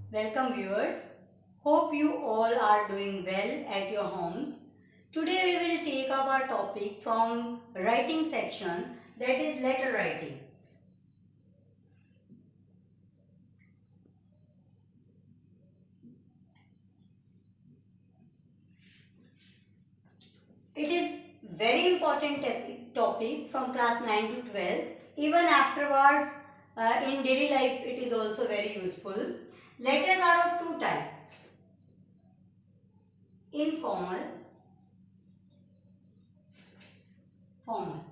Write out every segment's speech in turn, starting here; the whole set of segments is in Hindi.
Welcome viewers. Hope you all are doing well at your homes. Today we will take up our topic from writing section, that is letter writing. It is very important topic from class 9 to 12. Even afterwards in daily life it is also very useful. Letters are of two types. Informal, formal.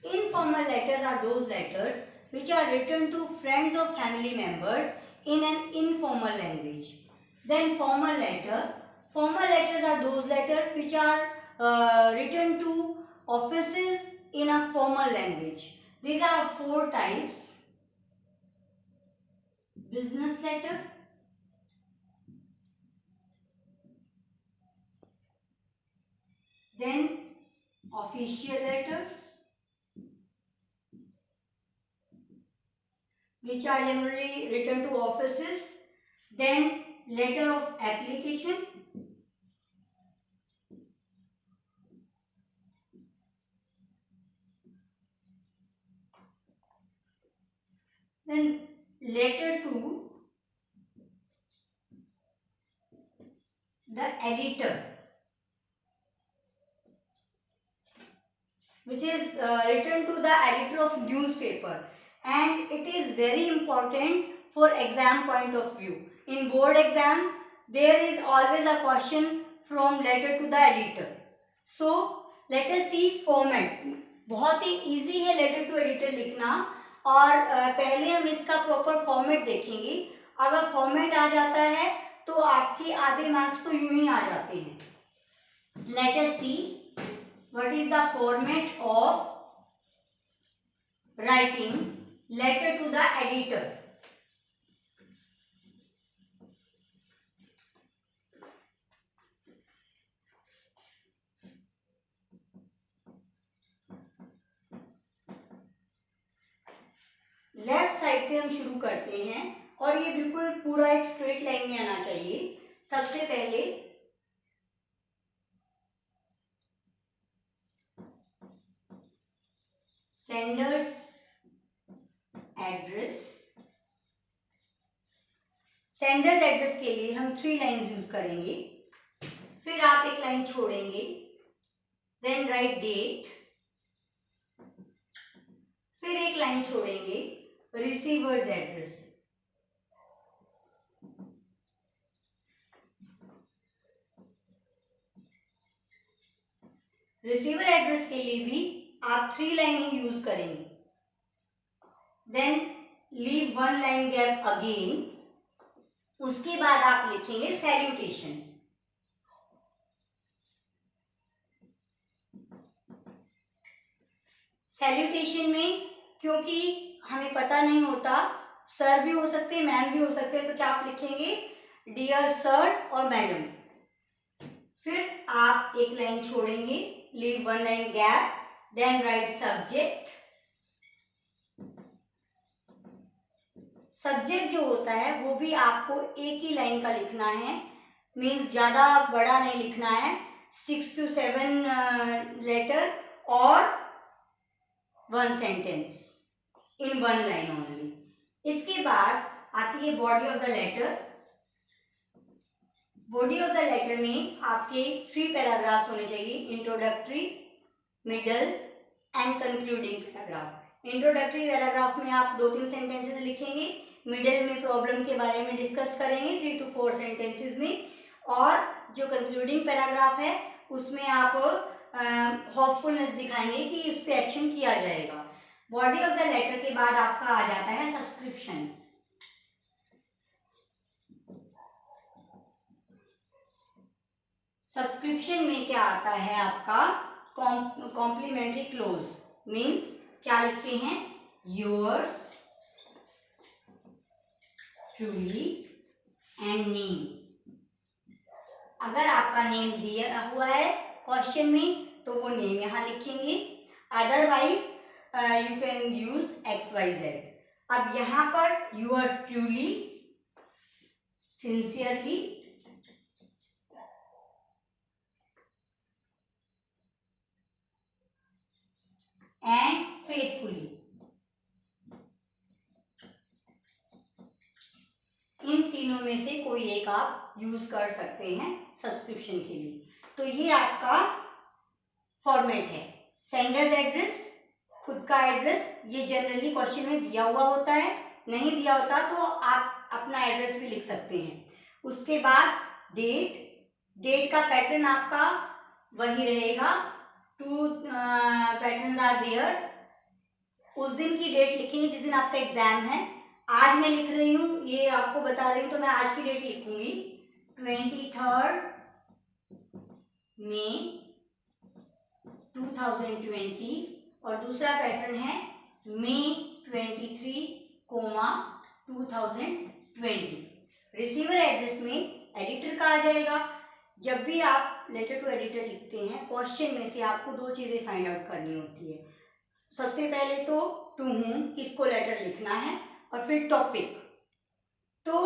Informal letters are those letters which are written to friends or family members in an informal language. Then formal letters are those letters which are written to offices in a formal language. These are four types. Business letter, then official letters, which are generally written to offices, then letter of application, then letter to the editor, which is written to the editor of newspaper, and it is very important for exam point of view. In board exam there is always a question from letter to the editor. So let us see format. बहुत ही इजी है लेटर टू एडिटर लिखना, और पहले हम इसका प्रॉपर फॉर्मेट देखेंगे. अगर फॉर्मेट आ जाता है तो आपके आधे मार्क्स तो यूं ही आ जाते हैं. Let us see what is the format of writing letter to the editor. Left side से हम शुरू करते हैं और ये बिल्कुल पूरा एक स्ट्रेट लाइन में आना चाहिए. सबसे पहले सेंडर्स एड्रेस. सेंडर्स एड्रेस के लिए हम 3 लाइन्स यूज करेंगे. फिर आप एक लाइन छोड़ेंगे, देन राइट डेट. फिर एक लाइन छोड़ेंगे, रिसीवर्स एड्रेस. रिसीवर एड्रेस के लिए भी आप 3 लाइन ही यूज करेंगे. Then leave 1 line gap again. उसके बाद आप लिखेंगे सैल्यूटेशन. सैल्यूटेशन में क्योंकि हमें पता नहीं होता, सर भी हो सकते हैं, मैम भी हो सकते हैं, तो क्या आप लिखेंगे डियर सर और मैडम. फिर आप एक लाइन छोड़ेंगे, leave 1 line gap, then write subject. Subject जो होता है वो भी आपको एक ही लाइन का लिखना है, मीन्स ज्यादा बड़ा नहीं लिखना है. 6 to 7 लेटर और 1 सेंटेंस इन 1 लाइन ओनली. इसके बाद आती है body of the letter. Body of the letter में आपके 3 पैराग्राफ्स होने चाहिए, introductory, middle and concluding paragraph. Introductory paragraph में आप 2-3 सेंटेंसेस लिखेंगे, मिडल में प्रॉब्लम के बारे में डिस्कस करेंगे 3 to 4 सेंटेंसेस में, और जो कंक्लूडिंग पैराग्राफ है उसमें आप होपफुलनेस दिखाएंगे कि इस पे एक्शन किया जाएगा. बॉडी ऑफ द लेटर के बाद आपका आ जाता है सब्सक्रिप्शन. सब्सक्रिप्शन में क्या आता है आपका कॉम्प्लीमेंट्री क्लोज. मीन्स क्या लिखते हैं, योर्स ट्रूली एंड नेम. अगर आपका नेम दिया हुआ है क्वेश्चन में तो वो नेम यहाँ लिखेंगे, otherwise you can use XYZ. अब यहाँ पर yours truly, sincerely and faithfully, इन तीनों में से कोई एक आप यूज कर सकते हैं सब्सक्रिप्शन के लिए। तो ये आपका फॉर्मेट है। सेंडर्स एड्रेस, खुद का एड्रेस, ये जनरली क्वेश्चन में दिया हुआ होता है, नहीं दिया होता तो आप अपना एड्रेस भी लिख सकते हैं। उसके बाद डेट, डेट का पैटर्न आपका वही रहेगा, टू पैटर्न्स आर देयर। उस दिन की डेट लिखेंगे जिस दिन आपका एग्जाम है। आज मैं लिख रही हूँ, ये आपको बता रही हूँ, तो मैं आज की डेट लिखूंगी 23 मई 2020, और दूसरा पैटर्न है मई 23, 2020। रिसीवर एड्रेस में एडिटर का आ जाएगा। जब भी आप लेटर टू एडिटर लिखते हैं, क्वेश्चन में से आपको दो चीजें फाइंड आउट करनी होती है। सबसे पहले तो टू whom, किसको लेटर लिखना है, और फिर टॉपिक। तो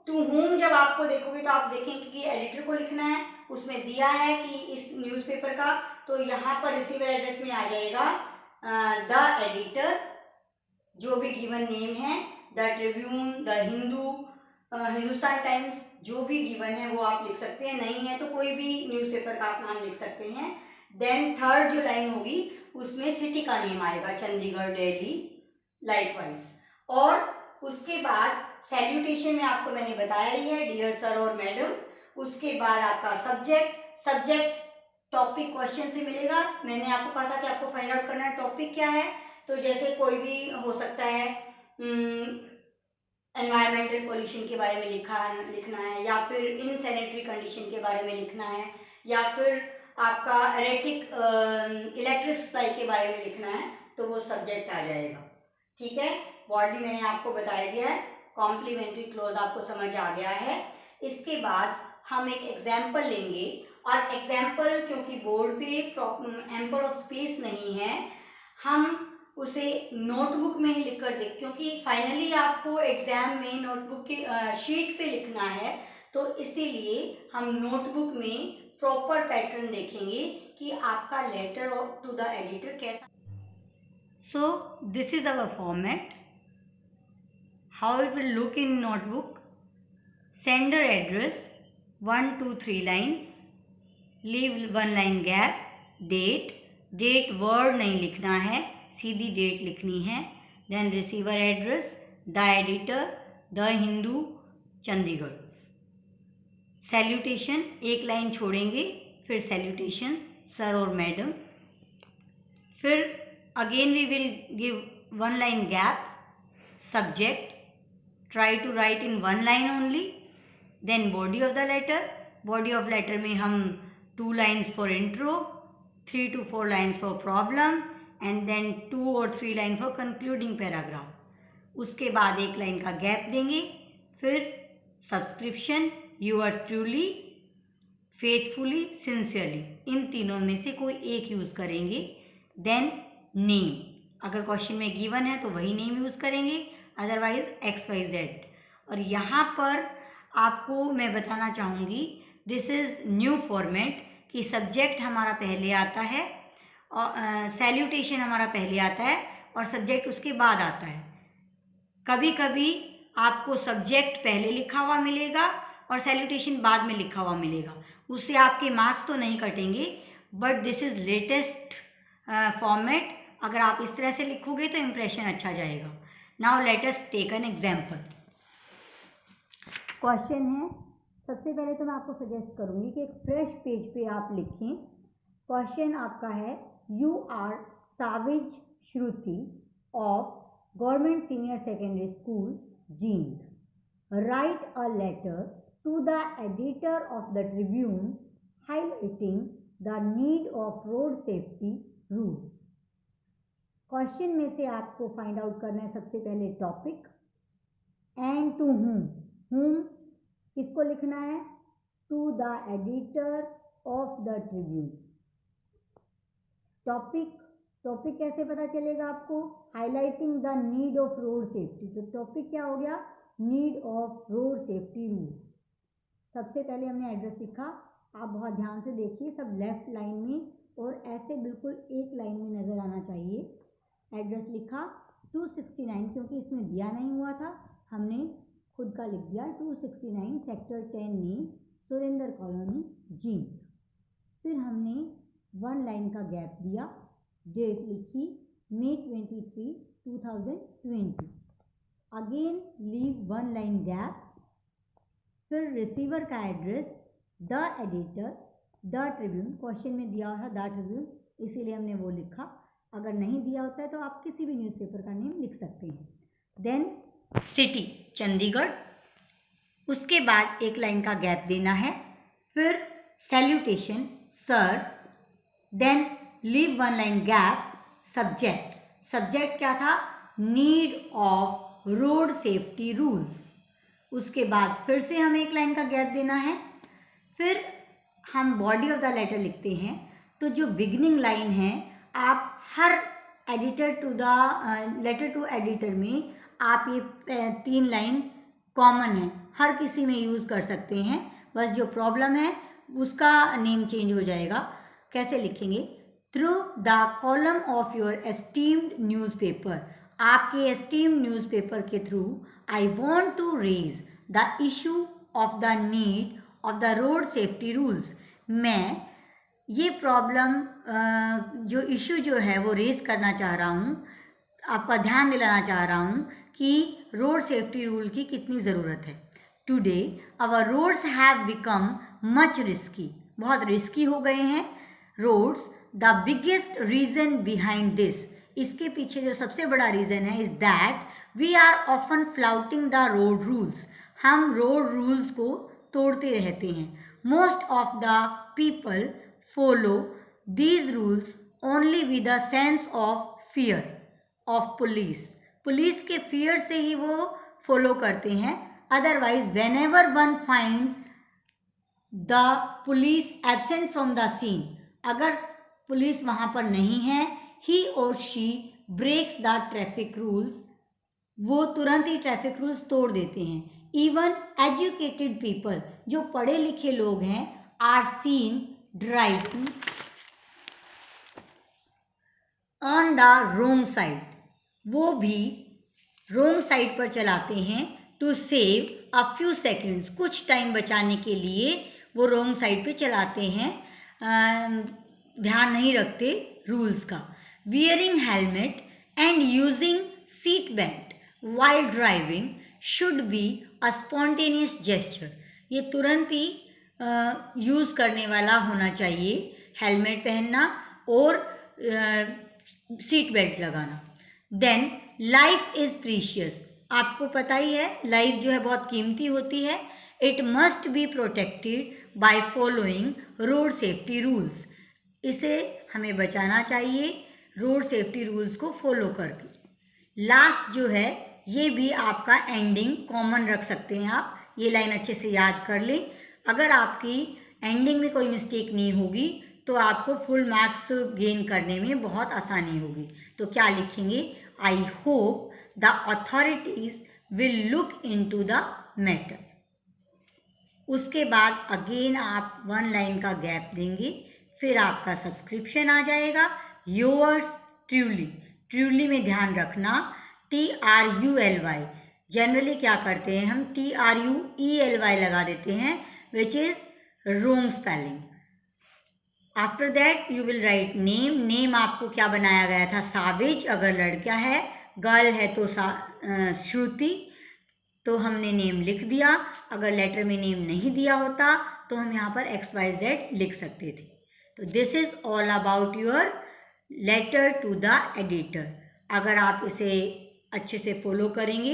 टू whom जब आपको देखोगे तो आप देखेंगे कि एडिटर को लिखना है, उसमें दिया है कि इस न्यूज़पेपर का, तो यहाँ पर रिसीवर एड्रेस में आ जाएगा द एडिटर, जो भी गिवन नेम है, the Tribune, the Hindu, Hindustan times, जो भी गिवन है वो आप लिख सकते हैं। नहीं है तो कोई भी न्यूज़पेपर का आप नाम लिख सकते हैं। देन थर्ड जो लाइन होगी उसमें सिटी का नेम आएगा, चंडीगढ़, दिल्ली, लाइकवाइज। और उसके बाद सैल्यूटेशन में आपको मैंने बताया ही है, डियर सर और मैडम। उसके बाद आपका सब्जेक्ट, सब्जेक्ट टॉपिक क्वेश्चन से मिलेगा। मैंने आपको कहा था कि आपको फाइंड आउट करना है टॉपिक क्या है, तो जैसे कोई भी हो सकता है, एनवायरमेंटल पोल्यूशन के बारे में लिखना है, या फिर इनसैनिटरी कंडीशन के बारे में लिखना है, या फिर आपका एरेटिक इलेक्ट्रिक सप्लाई के बारे में लिखना है, तो वो सब्जेक्ट आ जाएगा। ठीक है, बॉडी मैंने आपको बता दिया है, कॉम्प्लीमेंट्री क्लोज आपको समझ आ गया है। इसके बाद हम एक एग्जाम्पल लेंगे, और एग्जाम्पल क्योंकि बोर्ड पे एम्पल ऑफ स्पेस नहीं है, हम उसे नोटबुक में ही लिख कर देख, क्योंकि फाइनली आपको एग्जाम में नोटबुक के शीट पे लिखना है, तो इसीलिए हम नोटबुक में प्रॉपर पैटर्न देखेंगे कि आपका लेटर टू द एडिटर कैसा। So this is our format, how it will look in notebook. Sender address 1 2 3 lines, leave 1 line gap, date, date word नहीं लिखना है, सीधी डेट लिखनी है। Then receiver address, the editor, the Hindu, Chandigarh. Salutation एक लाइन छोड़ेंगे, फिर सैल्यूटेशन सर और मैडम, फिर again we will give 1 line gap, subject, try to write in 1 line only. Then body of the letter, body of letter में हम 2 lines for intro, 3 to 4 lines for problem, and then 2 or 3 line for concluding paragraph. उसके बाद एक लाइन का गैप देंगे, फिर subscription, yours truly, faithfully, sincerely, इन तीनों में से कोई एक यूज करेंगे। देन नेम, अगर क्वेश्चन में गिवन है तो वही नेम यूज करेंगे, अदरवाइज XYZ। और यहाँ पर आपको मैं बताना चाहूँगी, दिस इज न्यू फॉर्मेट, कि सब्जेक्ट हमारा पहले आता है और सैल्यूटेशन हमारा पहले आता है और सब्जेक्ट उसके बाद आता है। कभी कभी आपको सब्जेक्ट पहले लिखा हुआ मिलेगा और सैल्यूटेशन बाद में लिखा हुआ मिलेगा, उससे आपके मार्क्स तो नहीं कटेंगे, but this is latest format. अगर आप इस तरह से लिखोगे तो इम्प्रेशन अच्छा जाएगा। Now let us take an example. Question है, सबसे पहले तो मैं आपको सजेस्ट करूंगी कि एक फ्रेश पेज पे आप लिखें। क्वेश्चन आपका है, यू आर साविज Shruti of government senior secondary school Jind, write a letter to the editor of the Tribune highlighting the need of road safety rules. Question में से आपको फाइंड आउट करना है सबसे पहले टॉपिक, एंड टू whom किसको लिखना है, to the editor of the Tribune. Topic topic कैसे पता चलेगा आपको? Highlighting the need of road safety. तो टॉपिक क्या हो गया? Need of road safety rules. सबसे पहले हमने एड्रेस लिखा, आप बहुत ध्यान से देखिए, सब लेफ्ट लाइन में और ऐसे बिल्कुल एक लाइन में नज़र आना चाहिए। एड्रेस लिखा 269, क्योंकि इसमें दिया नहीं हुआ था, हमने खुद का लिख दिया 269 सेक्टर 10 में सुरेंद्र कॉलोनी जींद। फिर हमने 1 लाइन का गैप दिया, डेट लिखी May 23, 2020। Again leave 1 line gap. फिर रिसीवर का address the editor the Tribune, question में दिया हुआ था द ट्रिब्यून, इसीलिए हमने वो लिखा। अगर नहीं दिया होता है तो आप किसी भी न्यूज़पेपर का नेम लिख सकते हैं। देन सिटी चंडीगढ़, उसके बाद 1 लाइन का गैप देना है। फिर salutation sir, then leave 1 line gap, subject, subject क्या था? Need of road safety rules. उसके बाद फिर से हमें 1 लाइन का गैप देना है। फिर हम बॉडी ऑफ द लेटर लिखते हैं। तो जो बिगिनिंग लाइन है, आप हर editor to the letter to editor में आप ये 3 लाइन कॉमन है, हर किसी में यूज़ कर सकते हैं। बस जो प्रॉब्लम है उसका नेम चेंज हो जाएगा। कैसे लिखेंगे? Through the column of your esteemed newspaper, आपके एस्टीम्ड न्यूज़पेपर के through I want to raise the issue of the need of the road safety rules. मैं ये प्रॉब्लम जो इशू जो है वो रेज करना चाह रहा हूँ, आपका ध्यान दिलाना चाह रहा हूँ कि रोड सेफ्टी रूल की कितनी ज़रूरत है। Today our roads have become much risky, बहुत रिस्की हो गए हैं roads. The biggest reason behind this, इसके पीछे जो सबसे बड़ा रीज़न है, is that we are often flouting the road rules, हम रोड रूल्स को तोड़ते रहते हैं। Most of the people follow these rules only with a sense of fear of police, police के फियर से ही वो फॉलो करते हैं। Otherwise when ever one finds the police absent from the scene, अगर पुलिस वहाँ पर नहीं है, he or she breaks the traffic rules, वो तुरंत ही ट्रैफिक रूल्स तोड़ देते हैं। इवन एजुकेटेड पीपल, जो पढ़े लिखे लोग हैं, are seen driving on the wrong side, वो भी रोंग साइड पर चलाते हैं। To save a few seconds, कुछ टाइम बचाने के लिए वो रोंग साइड पे चलाते हैं, ध्यान नहीं रखते रूल्स का। Wearing helmet and using seat belt while driving should be a spontaneous gesture, ये तुरंत ही यूज़ करने वाला होना चाहिए, हेलमेट पहनना और सीट बेल्ट लगाना। देन लाइफ इज़ प्रीशियस, आपको पता ही है लाइफ जो है बहुत कीमती होती है। It must be protected by following road safety rules, इसे हमें बचाना चाहिए रोड सेफ्टी रूल्स को फॉलो करके। लास्ट जो है ये भी आपका एंडिंग कॉमन रख सकते हैं आप, ये लाइन अच्छे से याद कर लें। अगर आपकी एंडिंग में कोई मिस्टेक नहीं होगी तो आपको फुल मार्क्स गेन करने में बहुत आसानी होगी। तो क्या लिखेंगे? I hope the authorities will look into the matter. उसके बाद अगेन आप 1 लाइन का गैप देंगे, फिर आपका सब्सक्रिप्शन आ जाएगा। योर्स ट्रूली, ट्रूली में ध्यान रखना TRULY, जनरली क्या करते हैं हम TRUELY लगा देते हैं, which is wrong spelling. After that you will write name, name आपको क्या बनाया गया था? साविज, अगर लड़का है, गर्ल है तो श्रुति, तो हमने नेम लिख दिया। अगर लेटर में नेम नहीं दिया होता तो हम यहाँ पर XYZ लिख सकते थे। तो this is all about your letter to the editor. अगर आप इसे अच्छे से फॉलो करेंगे,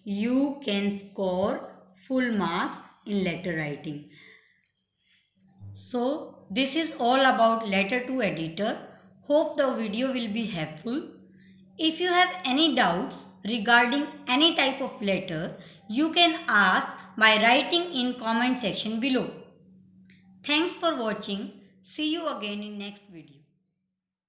you can score full marks in letter writing. So this is all about letter to editor. Hope the video will be helpful. If you have any doubts regarding any type of letter, you can ask by writing in comment section below. Thanks for watching. See you again in next video.